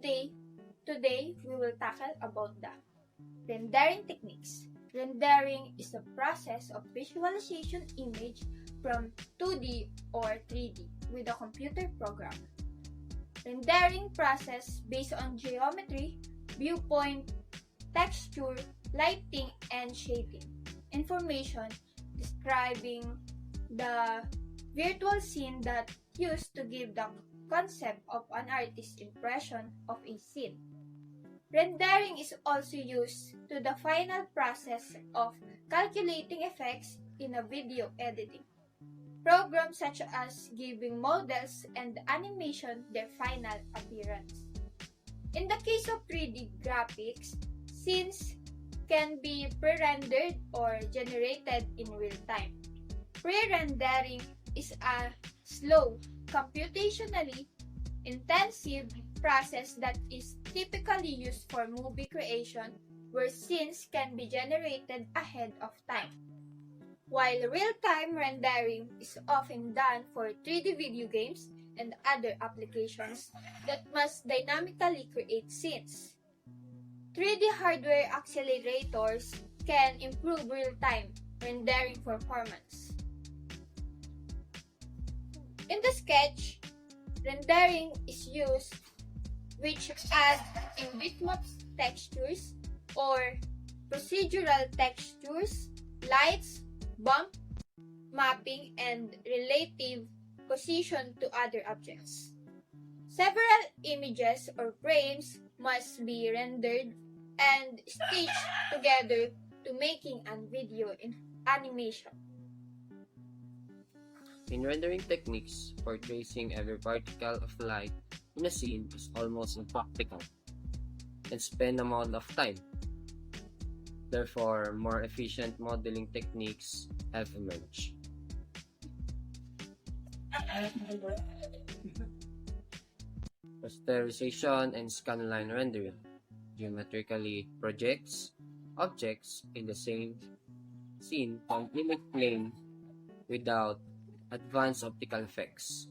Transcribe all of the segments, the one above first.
Today we will tackle about the rendering techniques. Rendering is the process of visualization image from 2D or 3D with a computer program. Rendering process based on geometry, viewpoint, texture, lighting, and shading. Information describing the virtual scene that used to give the concept of an artist's impression of a scene. Rendering is also used to the final process of calculating effects in a video editing. Programs such as giving models and animation their final appearance. In the case of 3D graphics, scenes can be pre-rendered or generated in real time. Pre-rendering is a slow, computationally intensive process that is typically used for movie creation where scenes can be generated ahead of time. While real-time rendering is often done for 3D video games and other applications that must dynamically create scenes. 3D hardware accelerators can improve real-time rendering performance. In the sketch, rendering is used which add in bitmap textures or procedural textures, lights, bump, mapping, and relative position to other objects. Several images or frames must be rendered and stitched together to making a video in animation. In rendering techniques, for tracing every particle of light in a scene is almost impractical and spend amount of time. Therefore, more efficient modeling techniques have emerged. Rasterization and scanline rendering geometrically projects objects in the same scene on image plane without advanced optical effects.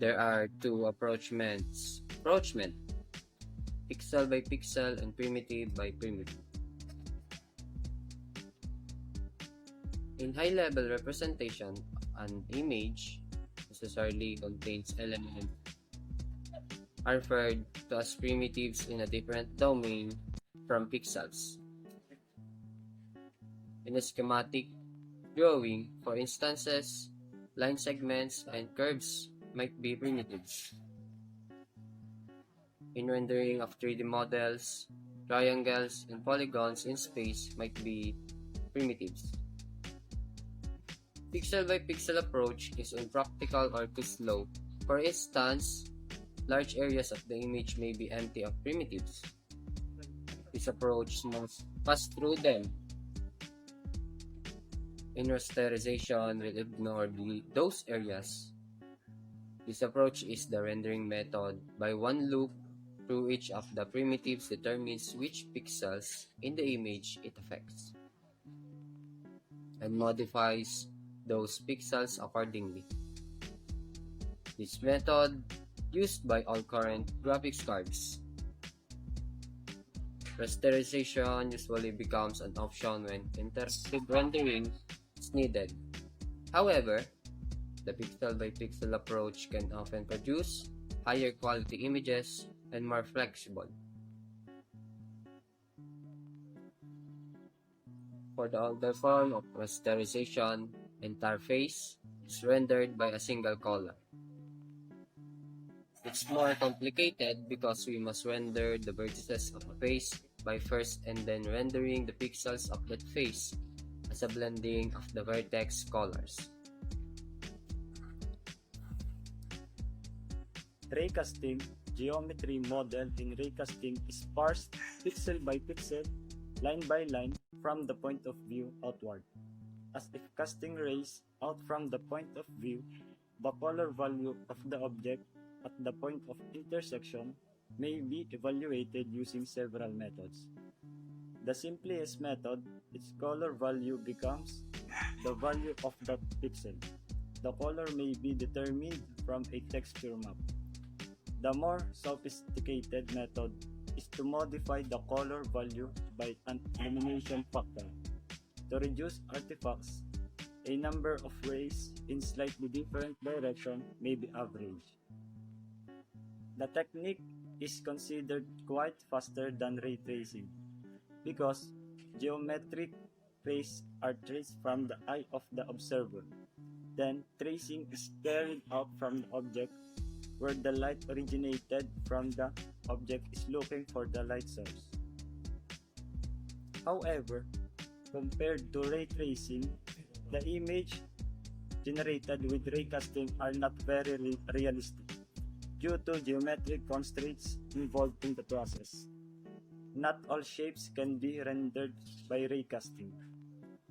There are two approachments, pixel by pixel and primitive by primitive. In high-level representation, an image necessarily contains elements are referred to as primitives in a different domain from pixels. In a schematic drawing, for instances, line segments and curves might be primitives. In rendering of 3D models, triangles and polygons in space might be primitives. Pixel by pixel approach is impractical or too slow. For instance, large areas of the image may be empty of primitives. This approach must pass through them. In rasterization, we'll ignore those areas. This approach is the rendering method. By one loop through each of the primitives determines which pixels in the image it affects and modifies those pixels accordingly. This method used by all current graphics cards. Rasterization usually becomes an option when interactive rendering is needed. However, the pixel by pixel approach can often produce higher quality images and more flexible. For the older form of rasterization, entire face is rendered by a single color. It's more complicated because we must render the vertices of a face by first and then rendering the pixels of that face as a blending of the vertex colors. Raycasting geometry model in raycasting is parsed pixel by pixel, line by line from the point of view outward. As if casting rays out from the point of view, the color value of the object at the point of intersection may be evaluated using several methods. The simplest method, its color value becomes the value of that pixel. The color may be determined from a texture map. The more sophisticated method is to modify the color value by an illumination factor. To reduce artifacts, a number of rays in slightly different direction may be averaged. The technique is considered quite faster than ray tracing because geometric rays are traced from the eye of the observer. Then tracing is carried out from the object where the light originated from. The object is looking for the light source. However, compared to ray tracing, the image generated with ray casting are not very realistic due to geometric constraints involved in the process. Not all shapes can be rendered by ray casting.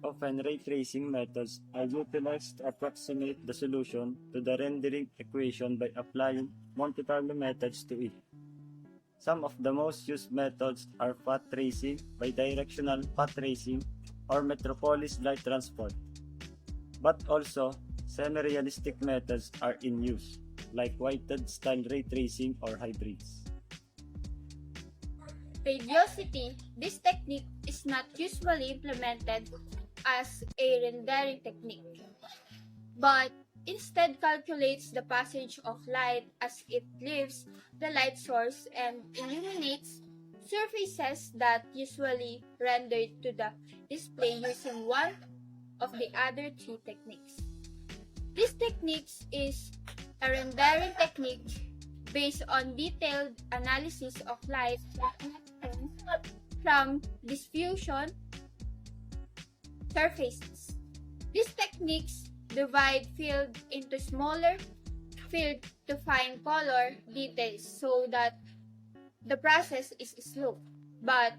Often, ray tracing methods are utilized to approximate the solution to the rendering equation by applying Monte Carlo methods to it. Some of the most used methods are path tracing, bidirectional path tracing, or metropolis light transport. But also, semi-realistic methods are in use, like whited style ray tracing or hybrids. Radiosity, this technique is not usually implemented as a rendering technique, but instead calculates the passage of light as it leaves the light source and illuminates surfaces that usually rendered to the display using one of the other three techniques. This technique is a rendering technique based on detailed analysis of light from diffusion surfaces. These techniques divide field into smaller field to find color details so that the process is slow, but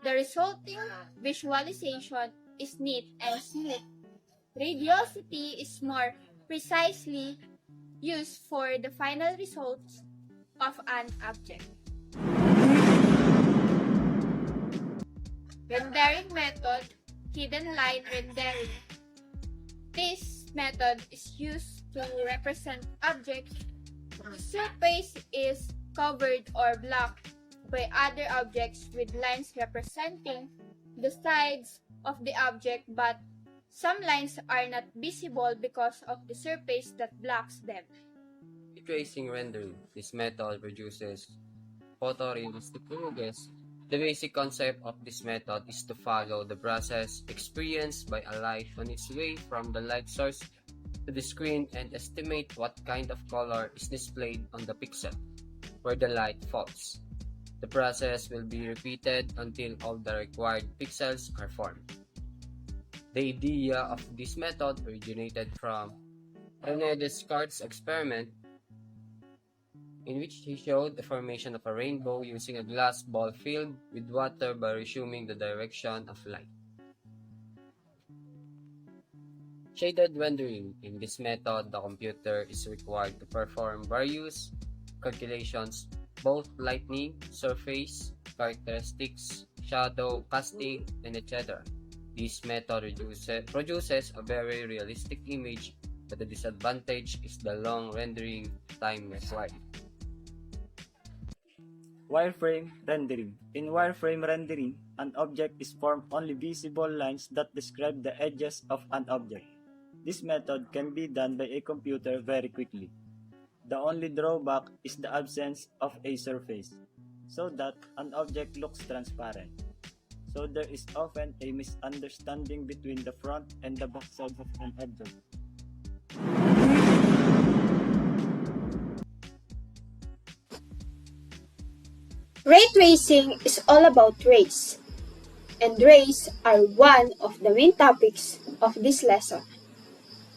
the resulting visualization is neat and smooth. Radiosity is more precisely used for the final results of an object. Rendering method, hidden line rendering. This method is used to represent objects whose surface is covered or blocked by other objects with lines representing the sides of the object, but some lines are not visible because of the surface that blocks them. Tracing rendering. This method produces photorealistic images. The basic concept of this method is to follow the process experienced by a light on its way from the light source to the screen and estimate what kind of color is displayed on the pixel where the light falls. The process will be repeated until all the required pixels are formed. The idea of this method originated from René Descartes' experiment in which he showed the formation of a rainbow using a glass ball filled with water by resuming the direction of light. Shaded rendering. In this method, the computer is required to perform various calculations, both lighting, surface, characteristics, shadow, casting, and etc. This method produces a very realistic image, but the disadvantage is the long rendering time required. Wireframe rendering. In wireframe rendering, an object is formed only visible lines that describe the edges of an object. This method can be done by a computer very quickly. The only drawback is the absence of a surface, so that an object looks transparent. So there is often a misunderstanding between the front and the back side of an object. Ray tracing is all about rays, and rays are one of the main topics of this lesson.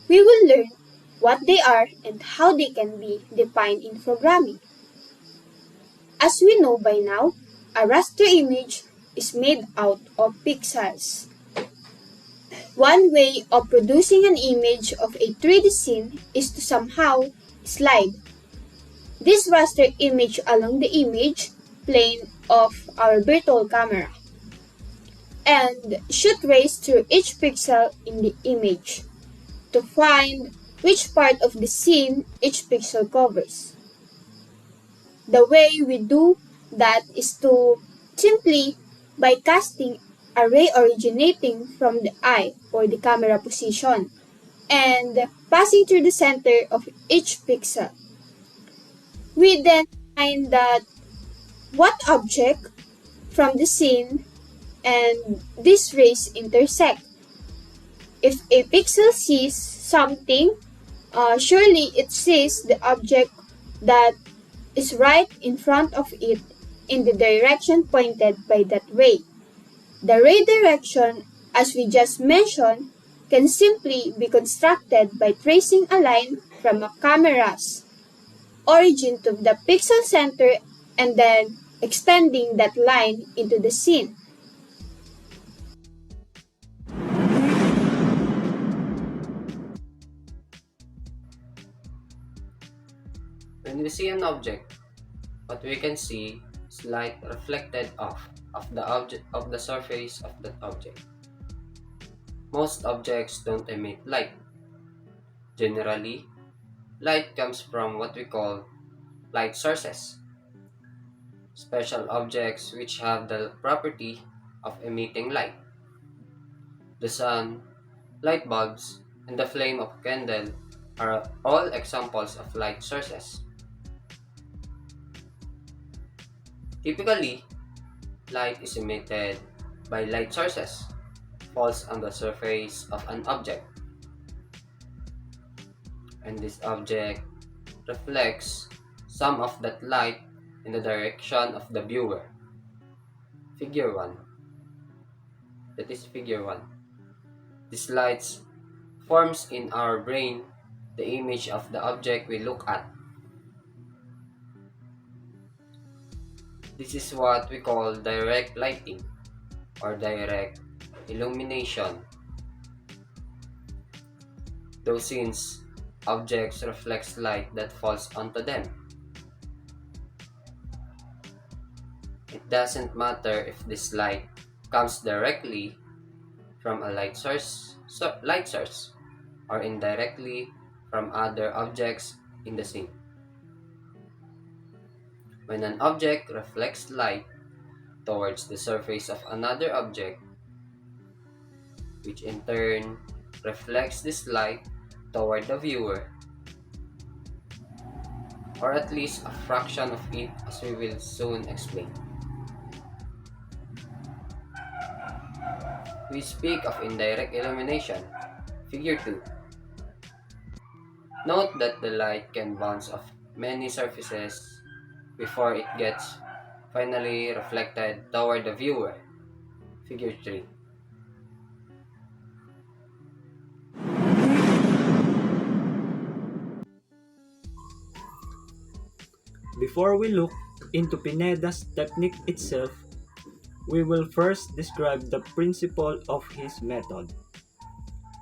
We will learn what they are and how they can be defined in programming. As we know by now, a raster image is made out of pixels. One way of producing an image of a 3D scene is to somehow slide this raster image along the image plane of our virtual camera and shoot rays through each pixel in the image to find which part of the scene each pixel covers. The way we do that is to simply by casting a ray originating from the eye or the camera position and passing through the center of each pixel. We then find that what object from the scene and these rays intersect. If a pixel sees something, surely it sees the object that is right in front of it in the direction pointed by that ray. The ray direction, as we just mentioned, can simply be constructed by tracing a line from a camera's origin to the pixel center and then extending that line into the scene. When we see an object, what we can see is light reflected off of the surface of that object. Most objects don't emit light. Generally, light comes from what we call light sources, special objects which have the property of emitting light. The sun, light bulbs, and the flame of a candle are all examples of light sources. Typically, light is emitted by light sources, falls on the surface of an object, and this object reflects some of that light in the direction of the viewer. Figure 1. That is figure 1. This light forms in our brain the image of the object we look at. This is what we call direct lighting or direct illumination. Though since objects reflects light that falls onto them, it doesn't matter if this light comes directly from a light source or indirectly from other objects in the scene. When an object reflects light towards the surface of another object, which in turn reflects this light toward the viewer, or at least a fraction of it, as we will soon explain. We speak of indirect illumination, figure 2. Note that the light can bounce off many surfaces before it gets finally reflected toward the viewer, figure 3. Before we look into Pineda's technique itself, we will first describe the principle of his method.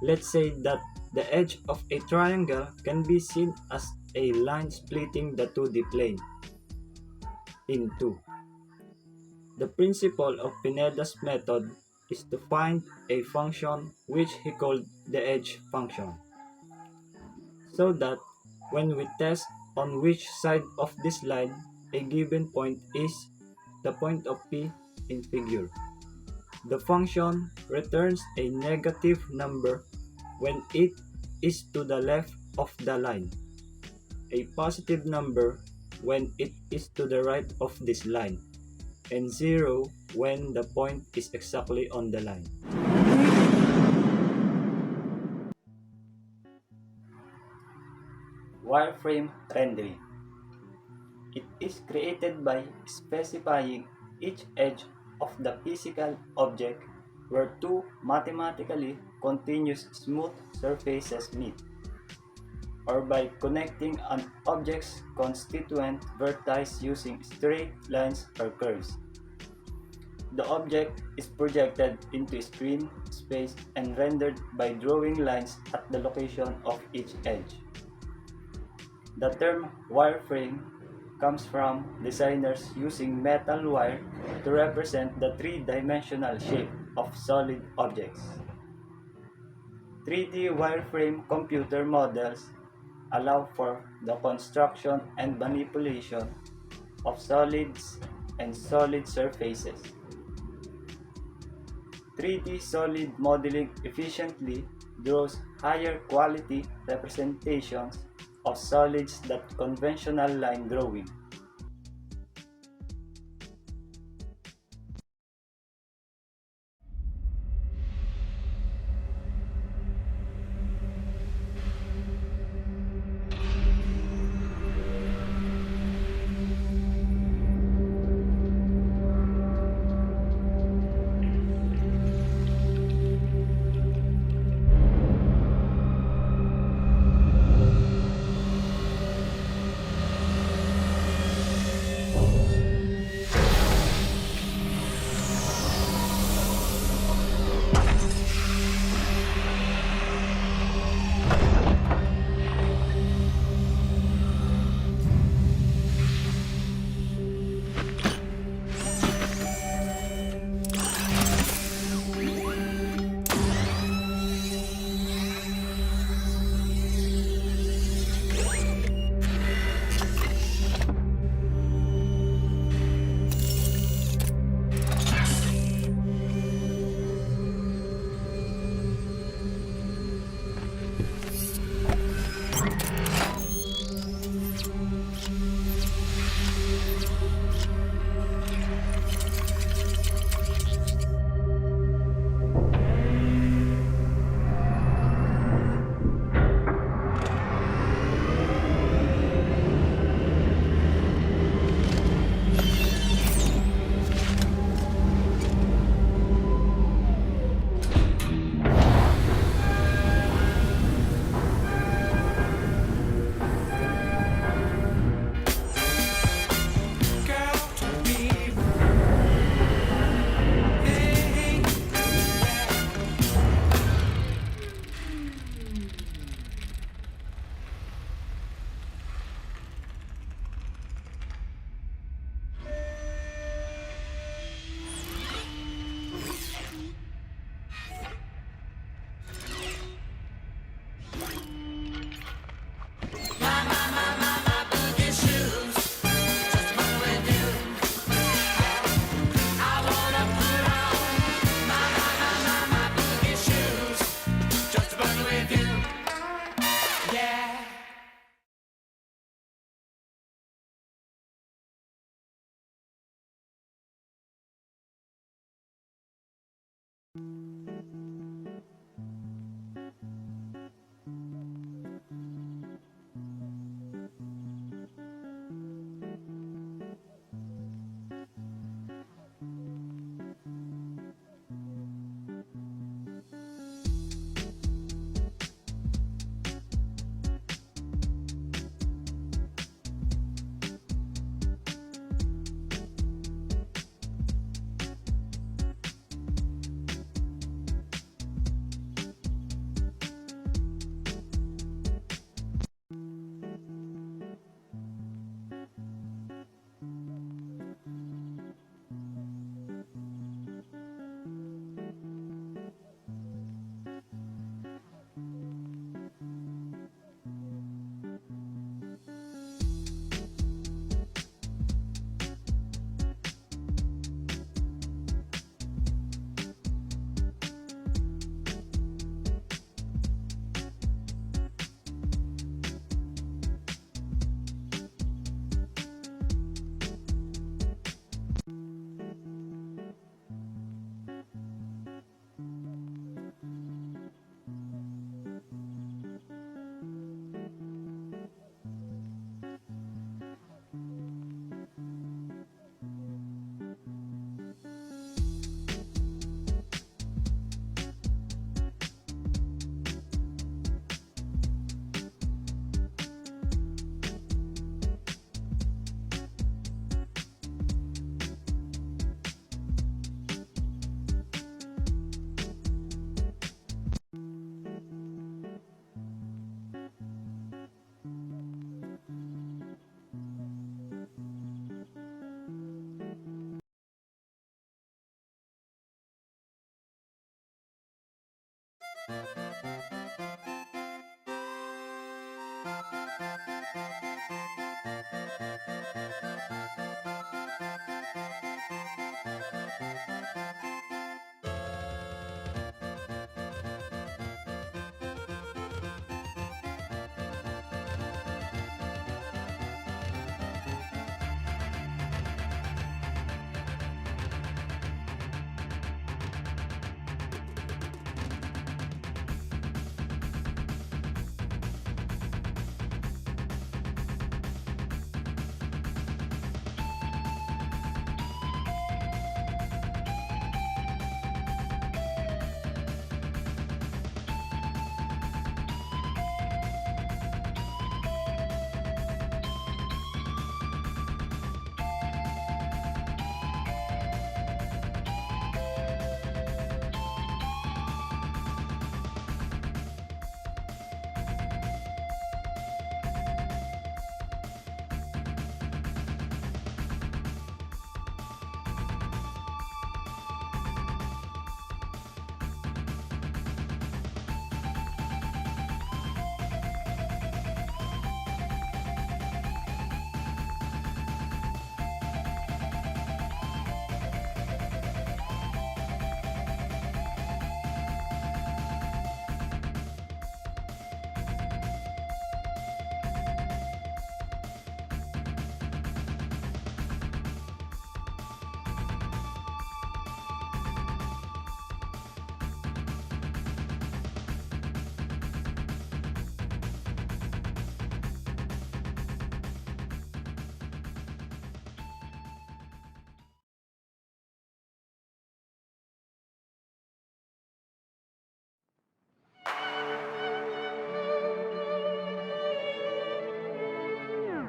Let's say that the edge of a triangle can be seen as a line splitting the 2D plane in two. The principle of Pineda's method is to find a function which he called the edge function, so that when we test on which side of this line a given point is the point of P in figure, the function returns a negative number when it is to the left of the line, a positive number when it is to the right of this line, and 0 when the point is exactly on the line. Wireframe rendering. It is created by specifying each edge of the physical object where two mathematically continuous smooth surfaces meet, or by connecting an object's constituent vertices using straight lines or curves. The object is projected into screen space and rendered by drawing lines at the location of each edge. The term wireframe comes from designers using metal wire to represent the three-dimensional shape of solid objects. 3D wireframe computer models allow for the construction and manipulation of solids and solid surfaces. 3D solid modeling efficiently draws higher quality representations of solids than conventional line drawing.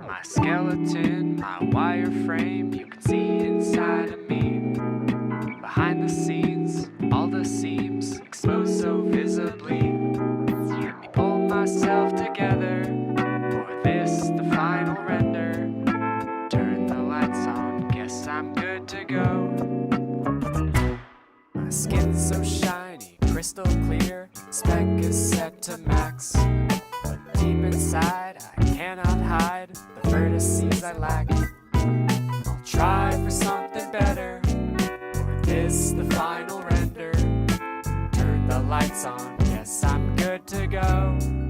My skeleton, my wireframe, you can see inside of me. Behind the scenes, all the seams exposed so visibly. Let me pull myself together for this, the final render. Turn the lights on, guess I'm good to go. My skin's so shiny, crystal clear, spec is set to max. But deep inside, I cannot hide the vertices I lack. I'll try for something better, for this, the final render. Turn the lights on, guess I'm good to go.